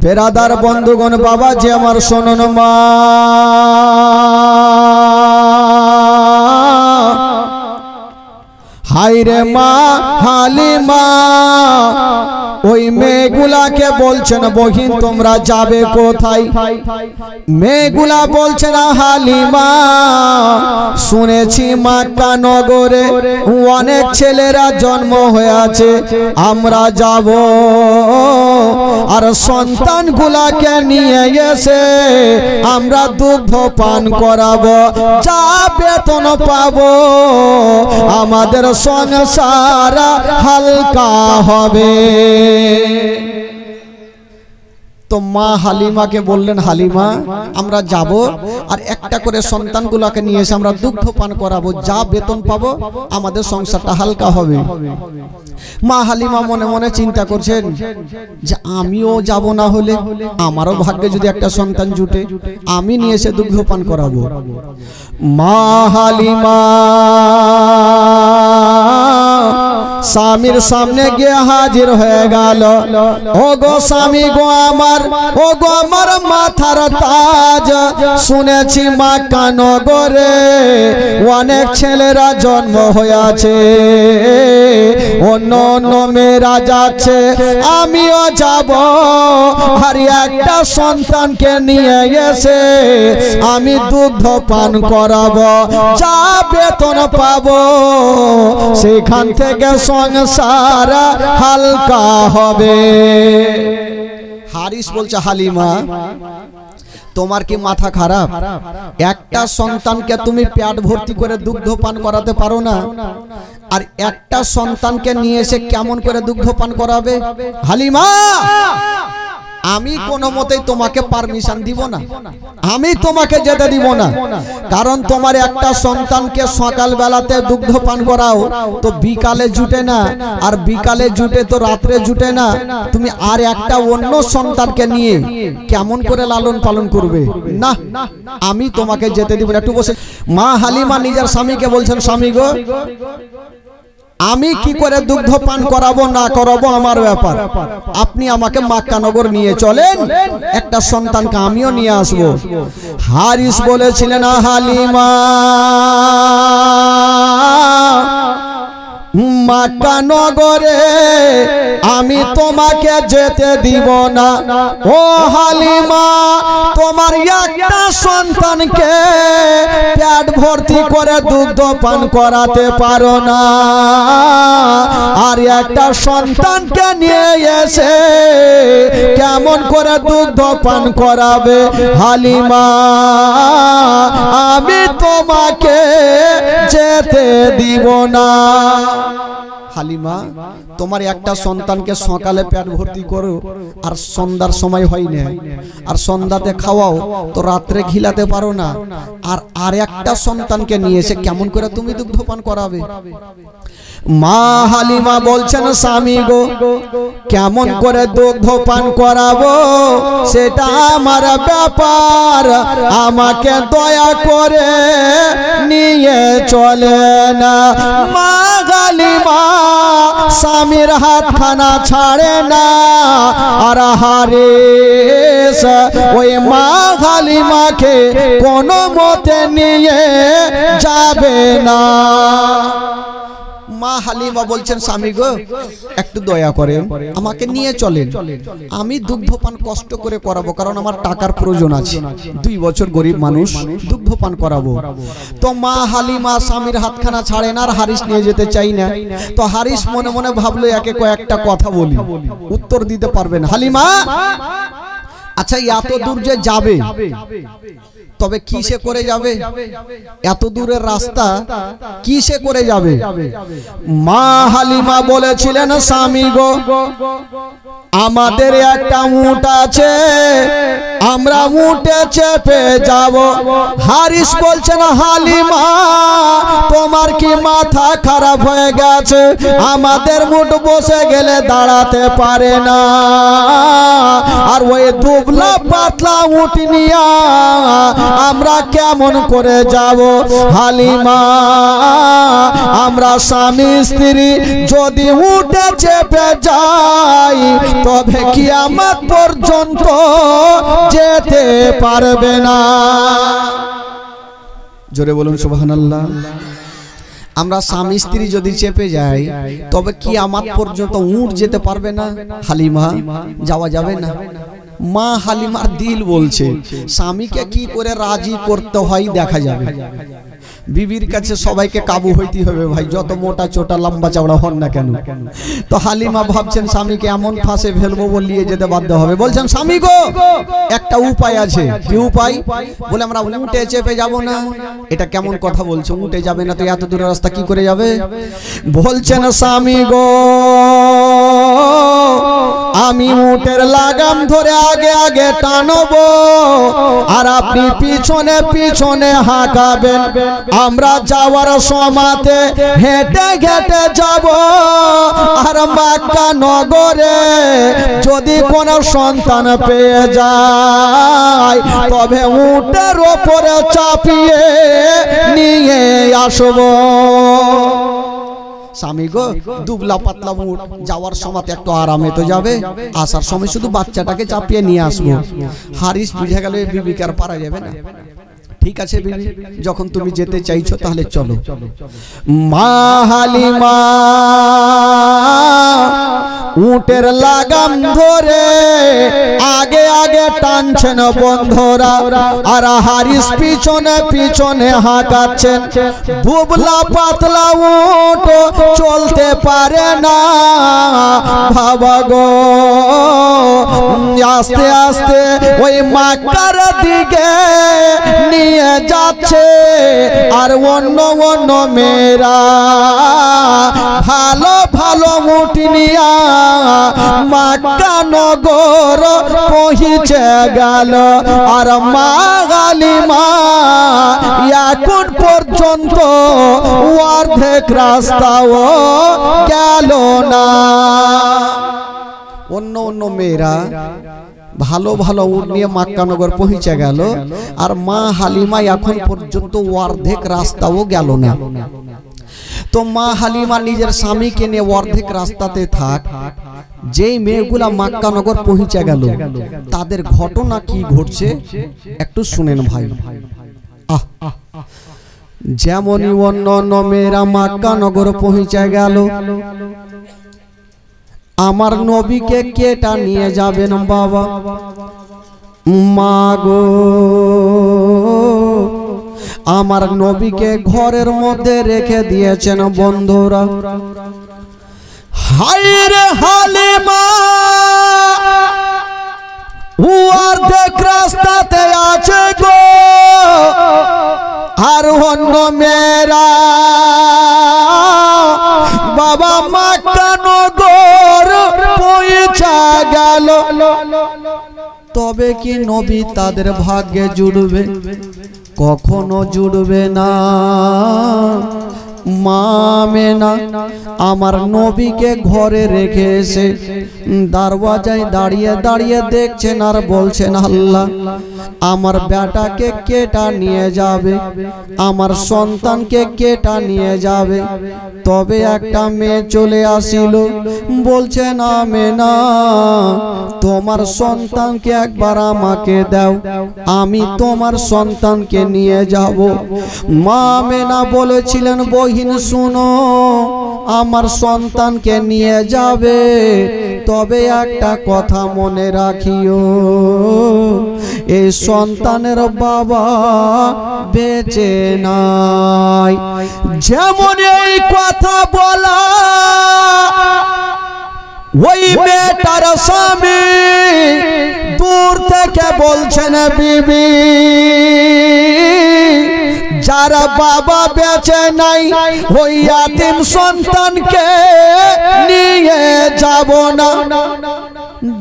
বেরাদার বন্ধুগণ বাবা যে আমার শোনুন মা, হায়রে মা হালিমা ওই মেয়েগুলাকে বলছেন বহিন তোমরা যাবে কোথায়? মেয়েগুলা বলছেন হালিমা শুনেছি মক্কা নগরে অনেক ছেলেরা জন্ম হয়েছে, আমরা যাব আর সন্তানগুলাকে নিয়ে এসে আমরা দুগ্ধ পান করাবো, যা বেতন পাবো আমাদের সংসার হালকা হবে। তো মা হালিমাকে বললেন হালিমা আমরা যাব আর একটা করে সন্তানগুলোকে নিয়ে এসে আমরা দুগ্ধ পান করাবো, যা বেতন পাবো আমাদের সংসারটা হালকা হবে। মা হালিমা মনে মনে চিন্তা করছেন যে আমিও যাব, না হলে আমারও ভাগ্যে যদি একটা সন্তান জুটে আমি নিয়ে এসে দুগ্ধ পান করাবো। মা হালিমা স্বামীর সামনে গিয়ে হাজির হয়ে গেল। ও গো স্বামী গো আমার, ও গো আমার মাথার তাজ, শুনেছি মক্কা নগরে অনেক ছেলেরা জন্ম হয়েছে, অন্য অন্য মেয়েরা যাচ্ছে, আমিও যাব আর একটা সন্তানকে নিয়ে এসে আমি দুগ্ধ পান করাবো, যা বেতন পাবো সেখান থেকে সংসার হালকা হবে। হারিস বলছে হালিমা তোমার কি মাথা খারাপ? একটা সন্তানকে তুমি পেট ভর্তি করে দুগ্ধ পান করাতে পারো না, আর একটা সন্তানকে নিয়ে এসে কেমন করে দুগ্ধ পান করাবে? হালিমা আমি কোনো মতেই তোমাকে পারমিশন দিব না, আমি তোমাকে যেতে দিব না, কারণ তোমার একটা সন্তানকে সকাল বেলাতে দুগ্ধ পান করাও তো বিকালে জুটে না, আর বিকালে জুটে তো রাত্রে জুটে না, তুমি আর একটা অন্য সন্তানকে নিয়ে কেমন করে লালন পালন করবে? না আমি তোমাকে যেতে দিব না। একটু বসে মা হালিমা নিজের স্বামীকে বলছেন স্বামী গো আমি কি করে দুগ্ধ পান করাবো না করাবো আমার ব্যাপার, আপনি আমাকে মক্কা নগর নিয়ে চলেন, একটা সন্তানকে আমিও নিয়ে আসবো। হারিস বলেছিলেন হালিমা মক্কা নগরে আমি তোমাকে যেতে দিব না। ও হালিমা তোমার একটা সন্তানকে পেট ভর্তি করে দুগ্ধ পান করাতে পারো না, আর একটা সন্তানকে নিয়ে এসে কেমন করে দুগ্ধ পান করাবে? হালিমা আমি তোমাকে যেতে দিব না। হালিমা তোমার একটা সন্তানকে সকালে পেট ভর্তি করো আর সন্ধ্যার সময় হয় না, আর সন্ধ্যাতে খাওয়াও তো রাত্রে খিলাতে পারো না, আর একটা সন্তানকে নিয়ে এসে কেমন করে তুমি দুগ্ধ পান করাবে? মা হালিমা বলছেন স্বামী গো কেমন করে দুগ্ধ পান করাবো সেটা আমার ব্যাপার, আমাকে দয়া করে নিয়ে চলে না। মা হালিমা স্বামীর হাতখানা ছাড়ে না, আর হারিস ওই মা হালিমাকে কোনো মতে নিয়ে যাবে না। মা হালিমা বলছেন স্বামী গো একটু দয়া করে আমাকে নিয়ে চলেন, আমি দুগ্ধ পান কষ্ট করে করাবো, কারণ আমার টাকার প্রয়োজন আছে, 2 বছর গরিব মানুষ, দুগ্ধ পান করাবো। তো মা হালিমা স্বামীর হাতখানা ছাড়েন আর হারিস নিয়ে যেতে চাই না। তো হারিস মনে মনে ভাবলো একে কয়েকটা কথা বলি, উত্তর দিতে পারবেন। হালিমা আচ্ছা এত দূর যে যাবে তবে কিসে করে যাবে? এত দূরের রাস্তা কিসে করে যাবে? মা হালিমা বলেছিলেন স্বামী গো আমাদের একটা উট আছে, আমরা উটে চেপে যাব। হারিস বলছেন হালিমা তোমার কি মাথা খারাপ হয়ে গেছে? আমাদের উট বসে গেলে দাঁড়াতে পারে না, আর আর ওই দুবলা পাতলা উট নিয়া আমরা কেমন করে যাব হালিমা আমরা স্বামী স্ত্রী যদি উঠে চেপে যাই তবে কিয়ামত পর্যন্ত যেতে পারবে না। জোরে বলুন সুবহানাল্লাহ। আমরা স্বামী স্ত্রী যদি চেপে যাই তবে কিয়ামত পর্যন্ত উঠ যেতে পারবে না হালিমা, যাওয়া যাবে না। মা হালিমার দিল বলছে স্বামীকে কি করে রাজি করতে হয় দেখা যাবে। বিবির কাছে সবাইকে কাবু হইতে হবে ভাই, যত মোটা চোটা লম্বা চওড়া হন না কেন। তো হালিমা ভাবছেন স্বামীকে এমন ফাঁসে ফেলবো বলিয়ে যেতে বাধ্য হবে। বলছেন স্বামী গো একটা উপায় আছে। কি উপায়? বলে আমরা উঠে চেপে যাব না। এটা কেমন কথা বলছো? উঠে যাবে না তো এত দূরের রাস্তা কি করে যাবে? বলছেন স্বামী গো আমি উটের লাগাম ধরে আগে আগে টানবো আর আপনি পিছনে পিছনে হাঁকাবেন। আমরা যাওয়ার সময়তে হেঁটে হেঁটে যাব। আর মক্কা নগরে যদি কোনো সন্তান পেয়ে যায় তবে উটের ওপরে চাপিয়ে নিয়ে আসবো। স্বামী গো দুবলা পাতলা উট যাওয়ার সময় একটু আরামে তো যাবে, আসার সময় শুধু বাচ্চাটাকে চাপিয়ে নিয়ে আসবো। হারিস বুঝে গেল বিবিকে আর পারা যাবে না। ঠিক আছে বিবি, যখন তুমি যেতে চাইছো তাহলে চলো। মা হালিমা উটের লাগাম ধরে আগে আগে টানছেন বন্ধুরা, আর হারিস পিছনে পিছনে হাঁকাচ্ছেন। দুবলা পাতলা উট চলতে পারে না বাবা গো। আস্তে আস্তে ওই মক্কার দিকে নিয়ে যাচ্ছে। আর অন্য অন্য মেয়েরা ভালো ভালো উট নিয়া মক্কা নগর পৌঁছে গেল। আর মা হালিমা এখন পর্যন্ত অর্ধেক রাস্তাও গেল না। অন্য অন্য মেয়েরা ভালো ভালো উট নিয়ে মক্কা নগর পৌঁছে গেল, আর মা হালিমা এখন পর্যন্ত অর্ধেক রাস্তাও গেল না। তো মা হালিমা নিজের স্বামীকে নিয়ে অর্ধেক রাস্তাতে থাক। যেই মেয়েগুলা মক্কা নগর পৌঁছে গেল তাদের ঘটনা কি ঘটছে একটু শুনেন ভাই। যেমনই অন্য অন্য মেয়েরা মক্কা নগর পৌঁছে গেল, আমার নবীকে কেটা নিয়ে যাবেন বাবা। মা গো আমার নবীকে ঘরের মধ্যে রেখে দিয়েছেন বন্ধুরা। হায়রে হালিমা অর্ধেক রাস্তাতে আছে গো, আর অন্য মেয়েরা বাবা মক্কা নগর পৌঁছে গেল। তবে কি নবী তাদের ভাগ্যে জুড়বে? কখনো জুড়বে না। মা আমেনা আমার নবীকে ঘরে রেখে এসে দরওয়াজায় দাঁড়িয়ে দাঁড়িয়ে দেখছেন আর বলছেন আল্লাহ আমার বেটাকে কেটা নিয়ে যাবে, আমার সন্তানকে কেটা নিয়ে যাবে। তবে একটা মেয়ে চলে আসিল, বলছেন আমেনা তোমার সন্তানকে একবার আমাকে দাও, আমি তোমার সন্তানকে নিয়ে যাব। মা আমেনা বলেছিলেন বহিন শুনো, আমার সন্তানকে নিয়ে যাবে, তবে একটা কথা মনে রাখিও, এই সন্তানের বাবা বেঁচে নাই। যেমন এই কথা বলা ওই মেয়েটার স্বামী দূর থেকে বলছেন বিবি যার বাবা বেঁচে নাই ওই ইয়াতিম সন্তানকে নিয়ে যাব না।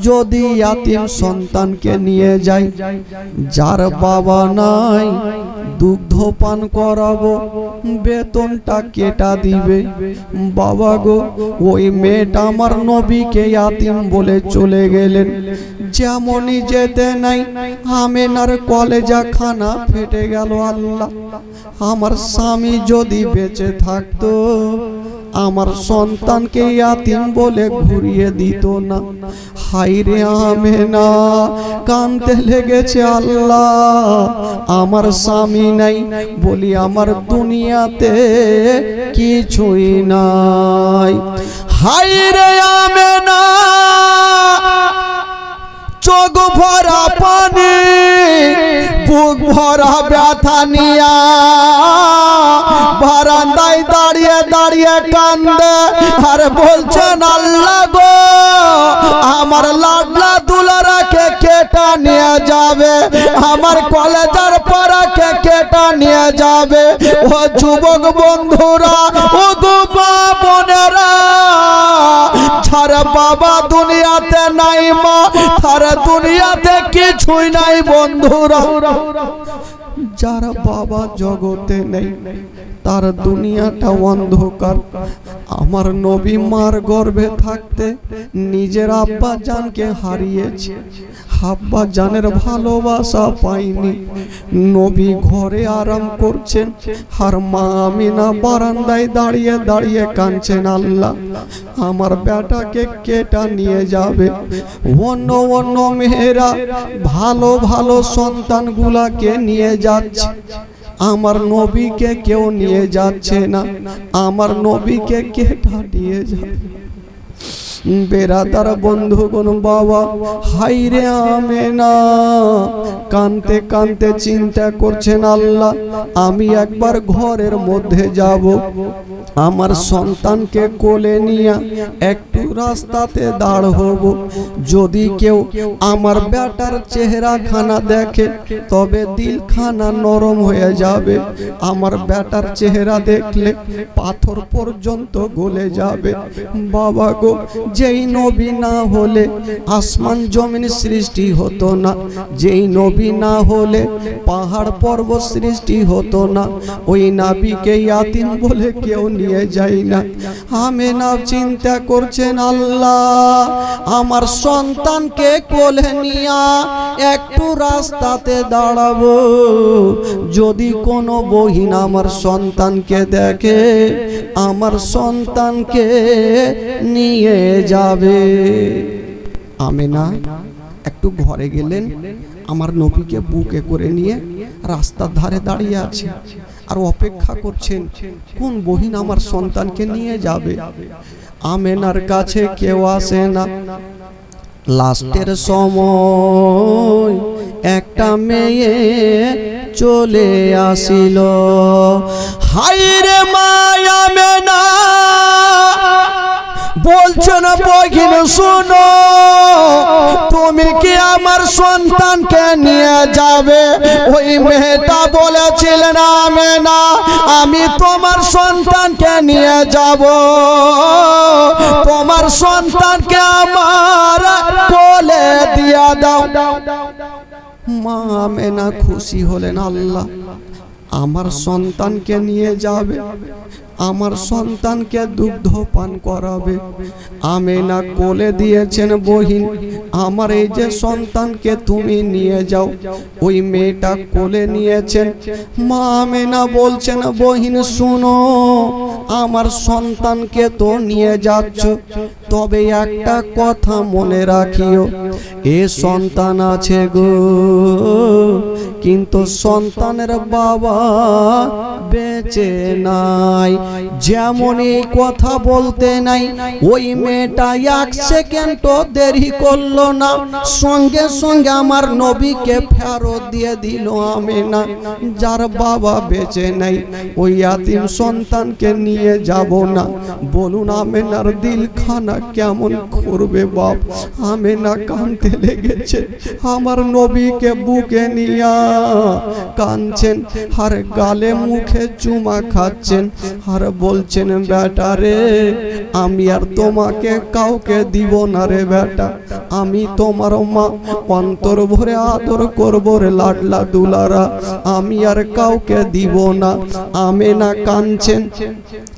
যদি ইয়াতিম সন্তানকে নিয়ে যাই, যার বাবা নাই দুগ্ধ পান করাবো, বেতনটা কেটা দিবে। বাবা গো, ওই মেয়েটা আমার নবীকে ইয়াতিম বলে চলে গেলেন। যেমনই যেতে নাই আমেনার কলেজা খানা ফেটে গেল। আল্লাহ, আমার স্বামী যদি বেঁচে থাকতো আমার সন্তানকে ইয়াতিম বলে ঘুরিয়ে দিত না। হাইরে আমেনা কাঁদতে লেগেছে। আল্লাহ, আমার স্বামী নাই বলি আমার দুনিয়াতে কিছুই নাই। হাইরে আমেনা চোখ ভরা পানি, বুক ভরা ব্যথা নিয়া বারান্দায় দাঁড়িয়ে দাঁড়িয়ে কান্দে আর বলছেন, আল্লাহ গো, আমার লাডলা দুলারাকে কেটা নিয়ে যাবে, আমার কলেজার পাড়াকে কেটা নিয়ে যাবে। ও যুবক বন্ধুরা, ও গো মা বোনেরা, ছাড় বাবা দুনিয়াতে নাই, মা তার দুনিয়াতে কিছুই নাই। বন্ধুরা, যার বাবা জগতে নেই তার দুনিয়াটা অন্ধকার। আমার নবী মার গর্ভে থাকতে নিজের আব্বা জানকে হারিয়েছে, আব্বা জানের ভালোবাসা পাইনি। নবী ঘরে আরাম করছেন আর মা আমিনা বারান্দায় দাঁড়িয়ে দাঁড়িয়ে কাঁদছেন, আল্লাহ আমার বেটাকে কেটা নিয়ে যাবে। অন্য অন্য মেয়েরা ভালো ভালো সন্তানগুলাকে নিয়ে যাচ্ছে, আমার নবীকে কেউ নিয়ে যাচ্ছে না। আমার নবীকে কেটা নিয়ে যাবে। বেরাদার বন্ধুগণ, বাবা হাইরে আমেনা কানতে কানতে চিন্তা করছেন, আল্লাহ আমি একবার ঘরের মধ্যে যাব, আমার সন্তানকে কোলে নিয়ে একটু রাস্তাতে দাঁড় হব। যদি কেউ আমার বেটার চেহারা খানা দেখে তবে দিল খানা নরম হয়ে যাবে। আমার বেটার চেহারা দেখলে পাথর পর্যন্ত গলে যাবে। বাবা গো, যেই নবী না হলে আসমান জমিন সৃষ্টি হতো না, যেই নবী না হলে পাহাড় পর্বত সৃষ্টি হতো না, ওই নবীকে ইয়াতিম বলে কেউ নিয়ে যায় না। আমেনা চিন্তা করছেন, আল্লাহ আমার সন্তানকে কোলে নিয়া একটু রাস্তাতে দাঁড়াবো, যদি কোনো বহিন আমার সন্তানকে দেখে আমার সন্তানকে নিয়ে যাবে। আমেনা একটু ঘরে গেলেন, আমার নবীকে বুকে করে নিয়ে রাস্তার ধারে দাঁড়িয়ে আছে আর অপেক্ষা করছেন কোন বহিন আমার সন্তানকে নিয়ে যাবে। আমেনার কাছে কেউ আসে না। লাস্টের সময় একটা মেয়ে চলে আসিল। হাইরে মা আমেনা বলছেন, বহিন শোনো, তুমি কি আমার সন্তানকে নিয়ে যাবে? ওই মেয়েটা বলেছিলেন, আমেনা আমি তোমার সন্তানকে নিয়ে যাব, তোমার সন্তানকে আমার কোলে দিয়া দাও। মা আমেনা খুশি হলেন, আল্লাহ আমার সন্তানকে নিয়ে যাবে, আমার সন্তানকে দুগ্ধ পান করাবে। আমেনা কোলে দিয়েছেন, বহিন আমার এই যে সন্তানকে তুমি নিয়ে যাও। ওই মেয়েটা কোলে নিয়েছেন। মা আমেনা বলছেন, বহিন শুনো, আমার সন্তানকে তো নিয়ে যাচ্ছ, তবে একটা কথা মনে রাখিও, এ সন্তান আছে গো, কিন্তু সন্তানের বাবা বেঁচে নাই। যেমন এই কথা বলতে নাই, ওই মেয়েটা এক সেকেন্ডও দেরি করলো না, সঙ্গে সঙ্গে আমার নবীকে ফেরত দিয়ে দিল। আমেনা যার বাবা বেঁচে নাই ওই ইয়াতিম সন্তানকে নিয়ে যাব না। বলুন আমেনার দিল খানা কেমন করবে বাপ। আমেনা কাঁদতে লেগেছে, আমার নবীকে বুকে নিয়া কাঁদছেন আর গালে মুখে চুমা খাচ্ছেন আর বলছেন বেটা রে আমি আর তোমাকে কাউকে দিব না রে বেটা, আমি তোমার মা, অন্তর ভরে আদর করব রে লাডলা দুলারা, আমি আর কাউকে দিব না। আমেনা কাঁদছেন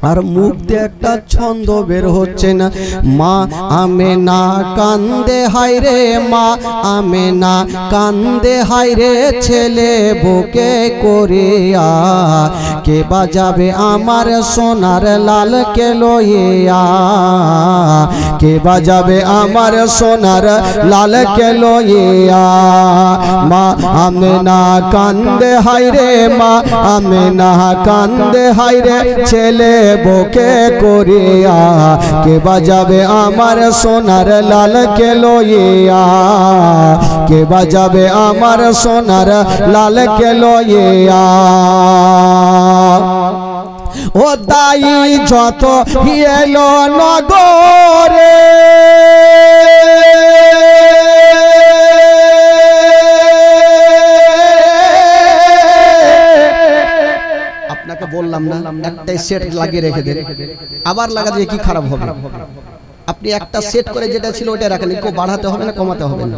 আর মুখ দিয়ে একটা ছন্দ বের হচ্ছে না। মা আমেনা কান্দে হায় রে, মা আমেনা কান্দে হায় রে, ছেলে বুকে করিয়া কে বাজাবে আমার সোনার লাল কে লইয়া, কে বাজাবে আমার সোনার লাল কে লইয়া। মা আমেনা কান্দে হায় রে, মা আমেনা কান্দে হায় রে, ছেলে বুকে করিয়া কে বাজাবে আমার সোনার লাল কে লইয়া, কে বাজাবে আমার সোনার লাল কে লইয়া। ও দাই যত এলো নগরে আপনাকে বললাম না একটাই সেট লাগিয়ে রেখে দেন, আবার লাগা দিয়ে কি খারাপ হবে? আপনি একটা সেট করে যেটা ছিল ওটা রাখেন, কেউ বাড়াতে হবে না কমাতে হবে না।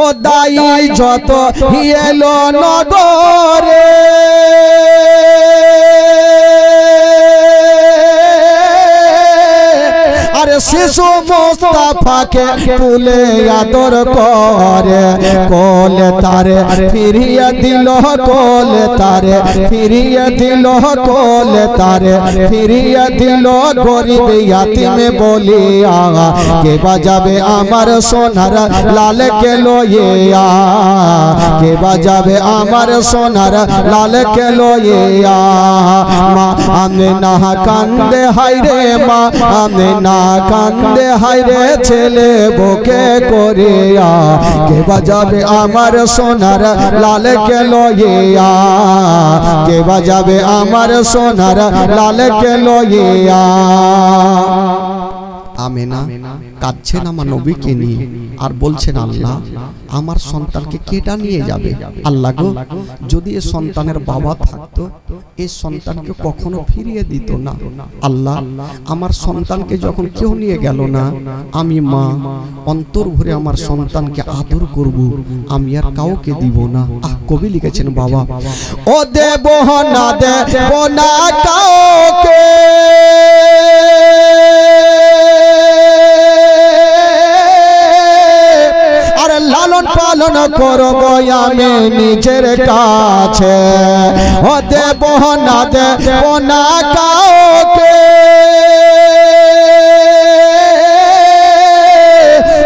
ও দাই যত এলো নগরে আরে শিশু মুস্তাফাকে তুলে আদর করে, কোলে তারে ফিরিয়ে দিল, কোলে তারে ফিরিয়ে দিল, কোলে তারে ফিরিয়ে দিল, গরিব ইয়াতিমে বলিয়া কে বাজাবে আমার সোনার লাল কে লইয়া, কে বাজাবে আমার সোনার লাল কে লইয়া। মা আমেনা কান্দে হায় রে, মা আমেনা কান্দে হায় রে, ছেলে বুকে করিয়া কে বাজাবে আমার সোনার লাল কে লইয়া, কে বাজাবে আমার সোনার লাল কে লইয়া। আমেনা কাঁদছেন আমার নবীকে নিয়ে আর বলছেন আল্লাহ আমার সন্তানকে কেটা নিয়ে যাবে? আল্লাহ গো, যদি এই সন্তানের বাবা থাকতো এই সন্তানকে কখনো ফিরিয়ে দিত না। আল্লাহ আমার সন্তানকে যখন কেউ নিয়ে গেল না, আমি মা অন্তর ভরে আমার সন্তানকে আদর করব, আমি আর কাউকে দিব না। কবি লিখেছেন বাবা, ও দেব না দেব না কাউকে আর লালন পালন করব আমি নিজের কাছে, ও দেব না দেব না কাউকে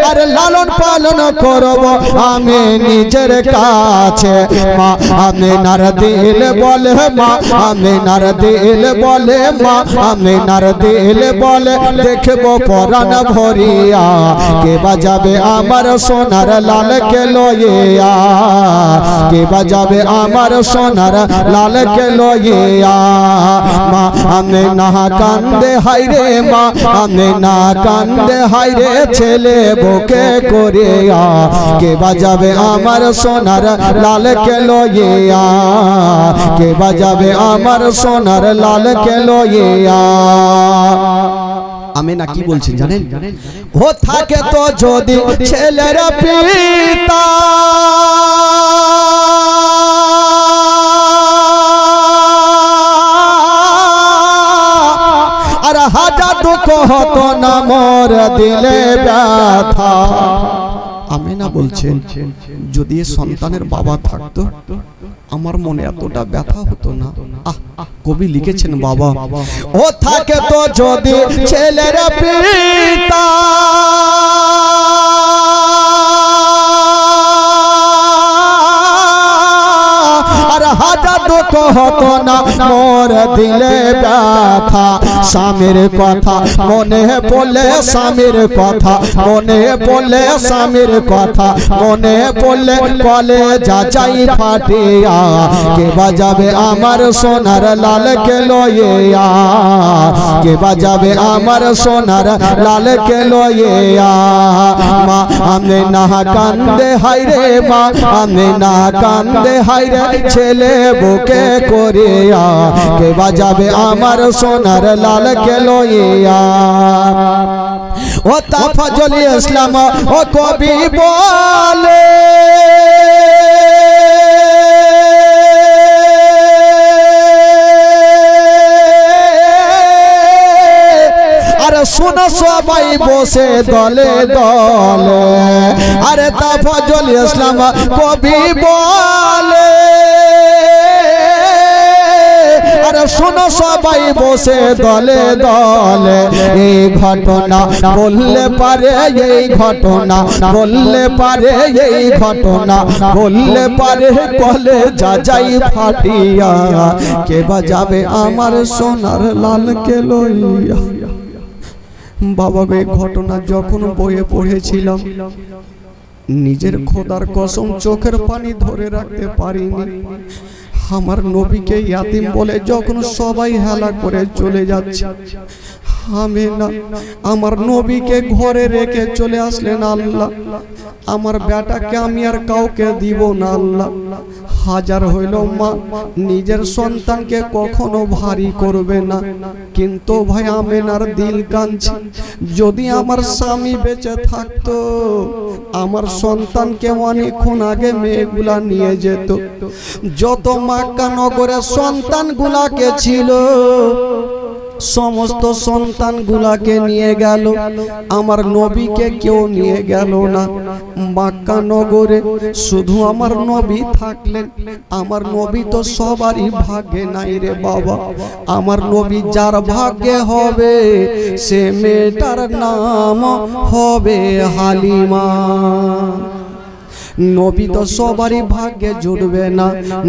আর লালন পালন করব আমি নিজের কাছে। মা আমেনার দিল বলে, মা আমেনার দিল বলে, মা আমেনার দিল বলে দেখব পরাণ ভরিয়া কে বাজাবে আমার সোনার লাল কে লইয়া, কে বাজাবে আমার সোনার লাল কে লইয়া। মা আমেনা কান্দে হায় রে, মা আমেনা কান্দে হায় রে, ছেলে বুকে করিয়া কে বাজাবে আমার সোনার লাল কে লইয়া, কে বাজাবে আমার সোনার লাল কে লইয়া। আমেনা কি বলছেন জানেন? ও থাকে তো যদি ছেলের পিতা আর হাজার দুঃখ হতো না মোর দিলে ব্যথা। আমেনা বলছেন যদি সন্তানের বাবা থাকতো আমার মনে এতটা ব্যথা হতো না। কবি লিখেছেন বাবা, ও থাকে তো যদি ছেলের পিতা আর হাজার দুঃখ হতো না মোর দিলে ব্যথা স্বামীর কথা মনে পড়লে স্বামীর কথা মনে পড়লে স্বামীর কথা মনে পড়লে কলে যাচাই ফাটিয়া কে বাজাবে আমার সোনার লালকে লইয়া কে বাজাবে আমার সোনার লালকে লইয়া মা আমি না কান্দে হাইরে মা আমি না কান্দে হাইরে ছেলে বুকে করিয়া কে বাজাবে আমার সোনার লালকে লইয়া ও তাফাজুল ইসলাম ও কবি বলে আরে শোনো সবাই বসে দলে দলে আরে তাফাজুল ইসলাম কবি বলে আরে শোনো সবাই বসে দলে দলে এই ঘটনা বললে পারে এই ঘটনা বললে পারে এই ঘটনা বললে পারে কলে যাচাই ফাটিয়া কে বাজাবে আমার সোনার লালকে লইয়া বাবা গো এই ঘটনা যখন বইয়ে পড়েছিলাম নিজের খোদার কসম চোখের পানি ধরে রাখতে পারিনি আমার নবীকে ইয়াতিম বলে যখন সবাই হেলা করে চলে যাচ্ছে আমি না আমার নবীকে ঘরে রেখে চলে আসলেন আল্লাহ আমার বেটাকে আমি আর কাউকে দিব না আল্লাহ হাজার হইল মা নিজের সন্তানকে কখনো ভারী করবে না কিন্তু ভাই আমেনার দিল কাঁদছে যদি আমার স্বামী বেঁচে থাকতো আমার সন্তানকে অনেকক্ষণ আগে মেয়েগুলা নিয়ে যেত যত মক্কা নগরের সন্তানগুলাকে ছিল সমস্ত সন্তানগুলাকে নিয়ে গেল আমার নবীকে কেউ নিয়ে গেল না মক্কা নগরে শুধু আমার নবী থাকলেন আমার নবী তো সবারই ভাগ্যে নাই রে বাবা আমার নবী যার ভাগ্যে হবে সে মেয়েটার নাম হবে হালিমা নবী তো সবারই ভাগ্যে জুড়বে না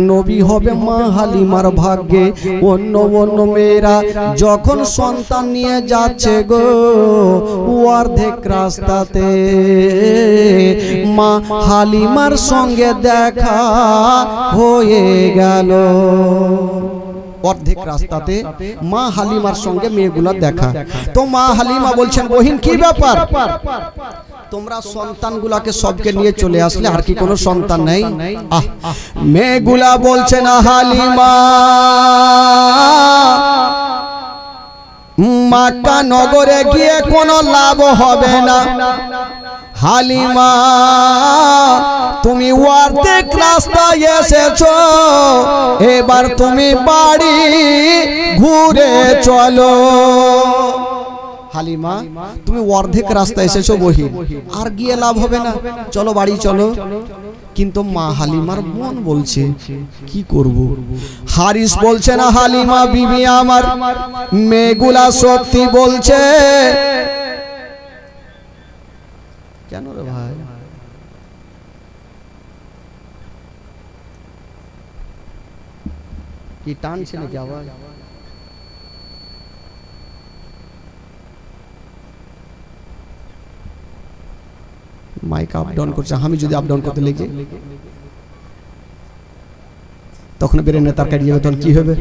নবী হবে মা হালিমার ভাগ্যে অন্য অন্য মেয়েরা যখন সন্তান নিয়ে যাচ্ছে গো অর্ধেক রাস্তাতে মা হালিমার সঙ্গে দেখা হয়ে গেল অর্ধেক রাস্তাতে মা হালিমার সঙ্গে মেয়েগুলা দেখা তো মা হালিমা বলছেন বহিন কি ব্যাপার তোমরা সন্তানগুলাকে সবকে নিয়ে চলে আসলে আর কি কোনো সন্তান নেই মেয়েগুলা বলছে না হালিমা মক্কা নগরে গিয়ে কোনো লাভ হবে না হালিমা তুমি অর্ধেক রাস্তায় এসেছো এবার তুমি বাড়ি ঘুরে চলো হালিমা তুমি অর্ধেক রাস্তা এসেছো বহিন আর গিয়ে লাভ হবে না চলো বাড়ি চলো কিন্তু মা হালিমার মন বলছে কি করব হারিস বলছে না হালিমা বিবি আমার মেয়েগুলা সত্যি বলছে কেন রে ভাই কি টানছে নাকি আওয়াজ মাইক আপ ডাউন করছে আমি যদি আপ ডাউন করতে লেগে তখন বেরেনে তার কাটিয়ে যাবে তখন কি হবে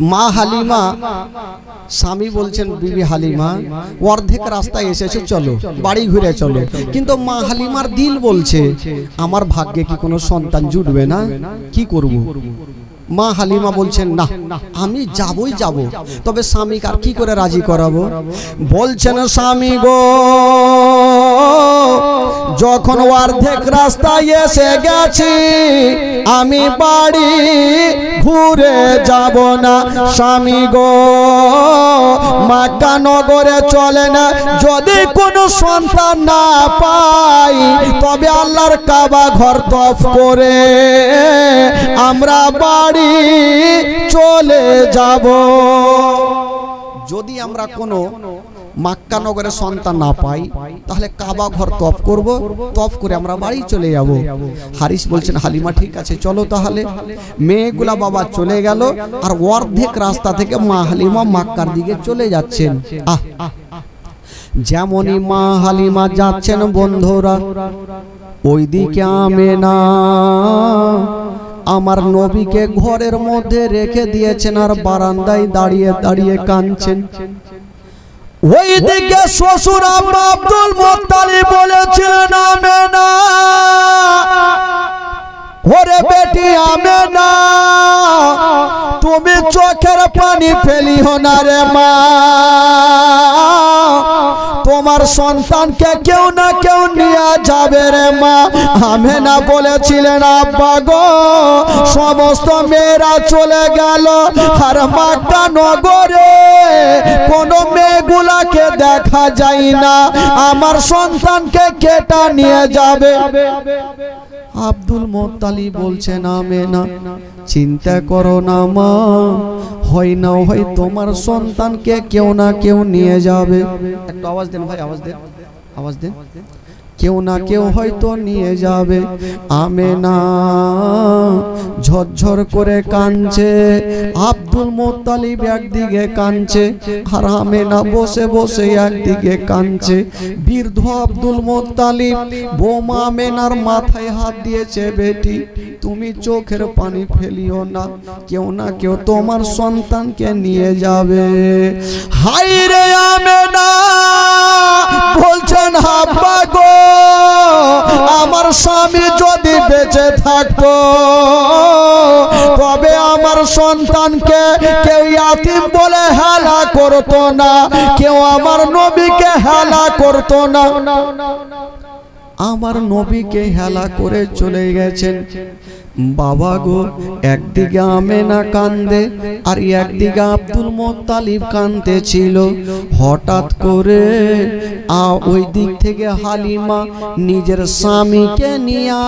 মা হালিমা স্বামী বলছেন বিবি হালিমা অর্ধেক রাস্তায় এসেছে চলো বাড়ি ঘুরে চলো কিন্তু মা হালিমার দিল বলছে আমার ভাগ্যে কি কোনো সন্তান জুটবে না কি করব মা হালিমা বলছেন না আমি যাবই যাব তবে স্বামীকে আর কি করে রাজি করাবো বলছেন স্বামী গো যখন অর্ধেক রাস্তায় এসে গেছি আমি বাড়ি ঘুরে যাব না স্বামী গো মক্কা নগরে চলে না যদি কোনো সন্তান না পাই তবে আল্লাহর কাবা ঘর তফ করে আমরা বাড়ি চলে যাব যদি আমরা কোনো মক্কা নগরে সন্তান না পাই, তাহলে কাবা ঘর তফ করব, তফ করে আমরা বাড়ি চলে যাব। হারিস বলছেন হালিমা ঠিক আছে চলো। তাহলে মেয়েগুলা বাবা চলে গেল, আর অর্ধেক রাস্তা থেকে মা হালিমা মক্কার দিকে চলে যাচ্ছেন। যেমনই মা হালিমা যাচ্ছেন বন্ধুরা, ওইদিকে আমেনা আমার নবীকে ঘরের মধ্যে রেখে দিয়েছেন, আর বারান্দায় দাঁড়িয়ে দাঁড়িয়ে কাঁদছেন। ওইদিকে শ্বশুর আব্দুল মুত্তালিব বলেছিলেন, আমেনা ওরে বেটি আমেনা, তুমি চোখের পানি ফেলিও না রে মা, তোমার সন্তানকে কেউ না কেউ নিয়ে যাবে রে মা। আমেনা বলেছিলেন, আব্বা গো সমস্ত মেয়েরা চলে গেল, আর মক্কা নগরে কোনো মেয়েগুলাকে দেখা যায় না, আমার সন্তানকে কেটা নিয়ে যাবে। আব্দুল মুত্তালিব বলছেন, আমেনা চিন্তা করো না মা, হয় না হয় তোমার সন্তানকে কেউ না কেউ নিয়ে যাবে। একটু আওয়াজ দেন ভাই, আওয়াজ দেন, আওয়াজ দেন। কেউ না কেউ হয়তো নিয়ে যাবে। আমেনা ঝরঝর করে কাঁদছে, আব্দুল মুত্তালিব একদিকে কাঁদছে, আর আমেনা বসে বসে একদিকে কাঁদছে। বৃদ্ধ আব্দুল মুত্তালিব বৌমা আমেনার মাথায় হাত দিয়েছে, বেটি তুমি চোখের পানি ফেলিও না, কেউ না কেউ তোমার সন্তানকে নিয়ে যাবে। হাই রে আমেনা বলছেন, আব্বা গো আমার স্বামী যদি বেঁচে থাকতো, তবে আমার সন্তানকে কেউ ইয়াতিম বলে হেলা করতো না, কেউ আমার নবীকে হেলা করতো না। আমার নবীকে হেলা করে চলে গেছেন। বাবা গো একদিকে আমেনা কান্দে, আর একদিকে আব্দুল মুত্তালিব কাঁদতেছিল। হঠাৎ করে ওই দিক থেকে হালিমা নিজের স্বামীকে নিয়ে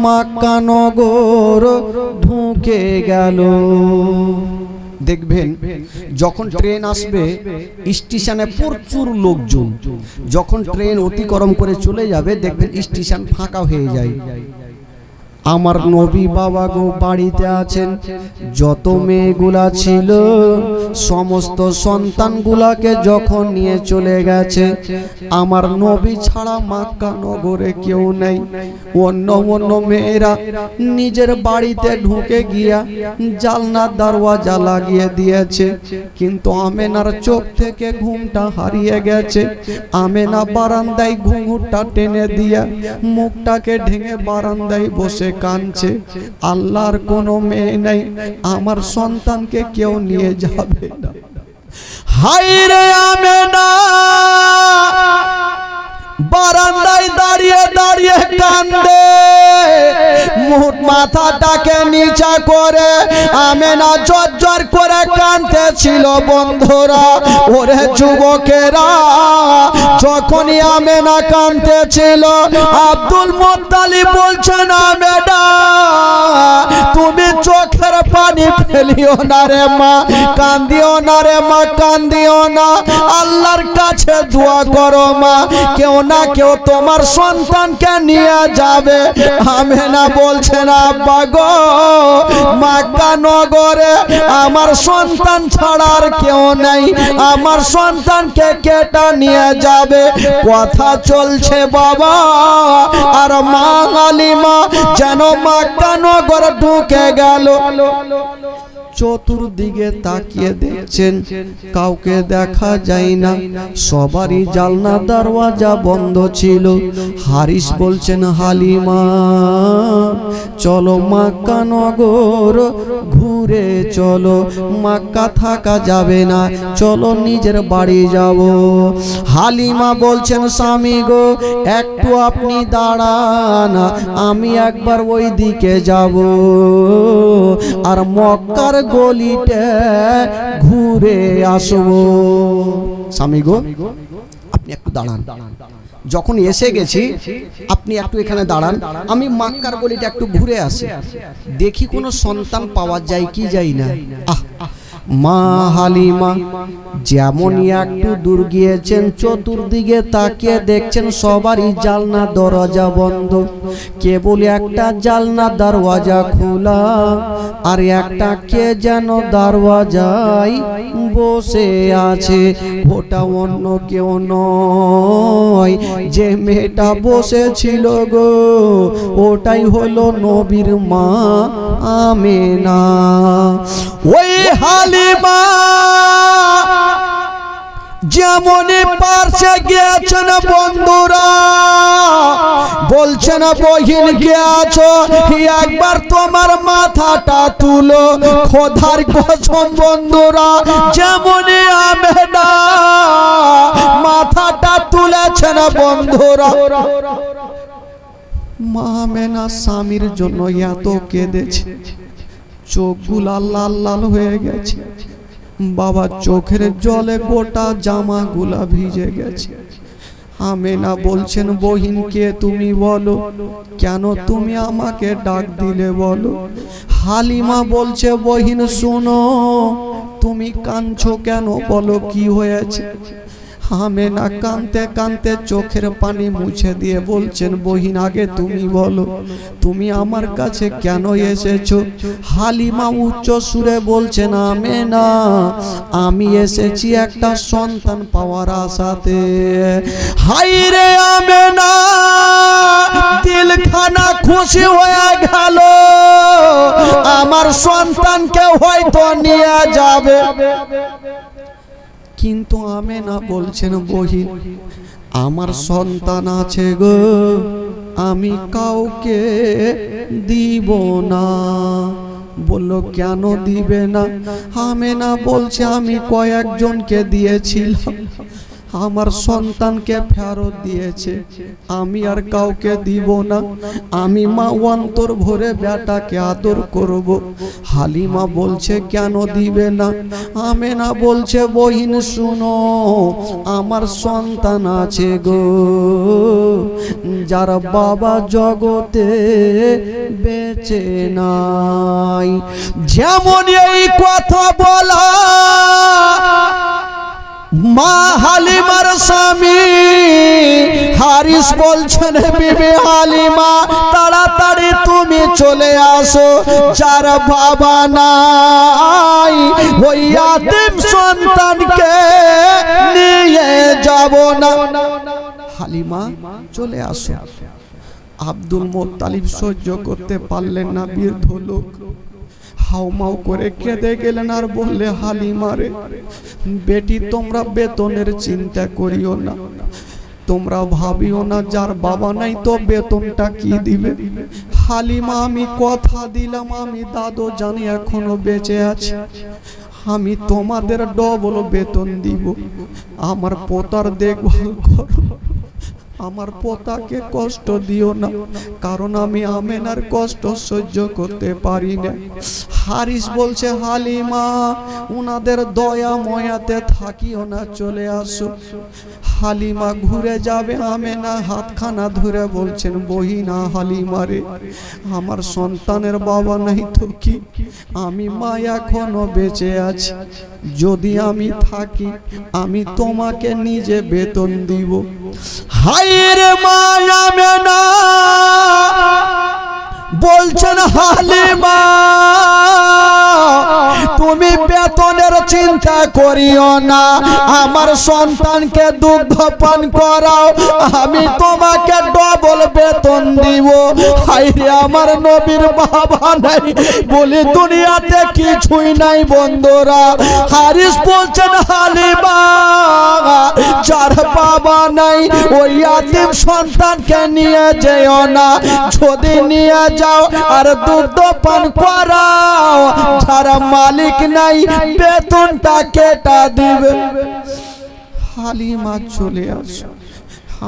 মক্কা নগর ঢুকে গেল। দেখবেন যখন ট্রেন আসবে স্টেশনে প্রচুর লোকজন, যখন ট্রেন অতিক্রম করে চলে যাবে দেখবেন স্টেশন ফাঁকা হয়ে যায়। আমার নবী বাবা গো বাড়িতে আছেন, যত মেয়েগুলা ছিল সমস্ত সন্তানগুলাকে যখন নিয়ে চলে গেছে, আমার নবী ছাড়া মক্কা নগরে কেউ নেই। অন্য অন্য মেয়েরা নিজের বাড়িতে ঢুকে গিয়া জালনার দরওয়াজা লাগিয়ে দিয়েছে, কিন্তু আমেনার চোখ থেকে ঘুমটা হারিয়ে গেছে। আমেনা বারান্দায় ঘুঙুরটা টেনে দিয়া মুখটাকে ঢেকে বারান্দায় বসে কাঁদছে, আল্লাহর কোনো মেয়ে নাই, আমার সন্তানকে কেউ নিয়ে যাবে না। হায় রে আমেনা বারান্দায় দাঁড়িয়ে দাঁড়িয়ে কান্দে, মুখ মাথাটাকে নিচা করে আমেনা জর্জর করে কাঁদতেছিল। বন্ধুরা ওরে যুবকেরা, যখনই আমেনা কাঁদতেছিল আব্দুল মুত্তালিব বলছেন, আমেনা তুমি চোখের পানি ফেলিও না রে মা, কান্দিও না রে মা, কান্দিও না, আল্লাহর কাছে দোয়া করো মা, কেউ না কেউ তোমার সন্তানকে নিয়ে যাবে। আমেনা বলছেন, আব্বা গো মক্কা নগরে আমার সন্তান ছাড়ার কেউ নেই, আমার সন্তানকে কেটা নিয়ে যাবে। কথা চলছে বাবা, আর মা হালিমা যেন মক্কা নগর ঢুকে গেল। চতুর্দিকে তাকিয়ে দেখছেন কাউকে দেখা যায় না, সবারই জালনা দরওয়াজা বন্ধ ছিল। হারিস বলছেন, হালিমা চলো মক্কা নগর ঘুরে চলো, মক্কা থাকা যাবে না, চলো নিজের বাড়ি যাব। হালিমা বলছেন, স্বামী গো একটু আপনি দাঁড়ান, আমি একবার ওই দিকে যাব, আর মক্কার গলিতে ঘুরে আসবো। স্বামী গো আপনি একটু দাঁড়ান, যখন এসে গেছি আপনি একটু এখানে দাঁড়ান, আমি মক্কার গলিটা একটু ঘুরে আসি, দেখি কোনো সন্তান পাওয়া যায় কি যায় না। মা হালিমা যেমনই একটু দূর গিয়েছেন চতুর্দিকে তাকিয়ে দেখছেন সবারই জানলা দরজা বন্ধ, কেবল একটা জানলা দরওয়াজা খোলা, আর একটা কে যেন দরওয়াজায় বসে আছে। ওটা অন্য কেউ নয়, যে মেয়েটা বসেছিল গো ওটাই হলো নবীর মা আমেনা। ওই হালিমা যেমনই পারছে গিয়েছেন বন্ধুরা, বলছেন বহিন কে আছো, একবার তোমার মাথাটা তুলো। খোদার কসম বন্ধুরা, যেমনই আমেনা মাথাটা তুলেছেন বন্ধুরা, মা আমেনা স্বামীর জন্য এত কেঁদেছে, চোখগুলা লাল লাল হয়ে গেছে। বাবা চোখের জলে গোটা জামাগুলা ভিজে গেছে। আমেনা বলছেন বহিন কে তুমি বলো, কেন তুমি আমাকে ডাক দিলে বলো। হালিমা বলছে বহিন শোনো, তুমি কাঁদছো কেন, বলো কি হয়েছে। আমেনা কাঁদতে কাঁদতে চোখের পানি মুছে দিয়ে বলছেন বহিন আগে তুমি বলো, তুমি আমার কাছে কেন এসেছো। হালিমা উচ্চ সুরে বলছেন আমেনা আমি এসেছি একটা সন্তান পাওয়ার আশাতে। হাই রে আমেনা দিলখানা খুশি হয়ে গেল, আমার সন্তানকে হয়তো নিয়ে যাবে। কিন্তু আমেনা বলছেন বহিন আমার সন্তান আছে গো, আমি কাউকে দিব না। বলল কেন দিবে না। আমেনা বলছে আমি কয়েকজনকে দিয়েছিলাম, আমার সন্তানকে ফেরত দিয়েছে, আমি আর কাউকে দিব না। আমি মা অন্তর ভরে বেটাকে আদর করব। হালিমা বলছে কেন দিবে না। আমেনা বলছে বহিন শুনো, আমার সন্তান আছে গো, যার বাবা জগতে বেঁচে নাই। যেমন এই কথা বলা মা হালিমার স্বামী হারিস বলছেন বিবি হালিমা তাড়াতাড়ি তুমি চলে আসো, যার বাবা নাই ওই ইয়াতীম সন্তানকে নিয়ে যাব না। হালিমা চলে আসো। আব্দুল মুত্তালিব সহ্য করতে পারলেন না, বৃদ্ধ লোক হাউমাউ করে কেঁদে গেলেন আর বললে হালিমা রে বেটি তোমরা বেতনের চিন্তা করিও না, তোমরা ভাবিও না যার বাবা নাই তো বেতনটা কি দিবে। হালিমা আমি কথা দিলাম আমি দাদু জানি এখনো বেঁচে আছে, আমি তোমাদের ডবল বেতন দিব, আমার পোতার দেখভাল করো, আমার পোতাকে কষ্ট দিও না, কারণ আমি আমেনার কষ্ট সহ্য করতে পারি না। হারিস বলছে হালিমা উনাদের দয়া ময়াতে থাকিও না, চলে আসো। হালিমা ঘুরে যাবে, আমেনা হাতখানা ধরে বলছেন বহিনা হালিমা রে আমার সন্তানের বাবা নাই তো কি, আমি মা এখনো বেঁচে আছি, যদি আমি থাকি আমি তোমাকে নিজে বেতন দিব। হায়রে মা আমেনা বলছেন হালিমা তুমি বেতনের চিন্তা করিও না, আমার সন্তানকে দুগ্ধ পান করাও, আমি তোমাকে ডবল বেতন দিব। হায়রে আমার নবীর বাবা নাই বলে দুনিয়াতে কিছুই নাই বন্ধুরা। হারিস বলছেন হালিমা যার বাবা নাই ওই ইয়াতীম সন্তানকে নিয়ে যেও না, যদি নিয়ে যাও আর দুগ্ধ পান করাও, যারা মালিক নাই বেতনটা কেটা দিবে। হালিমা চলে আসো।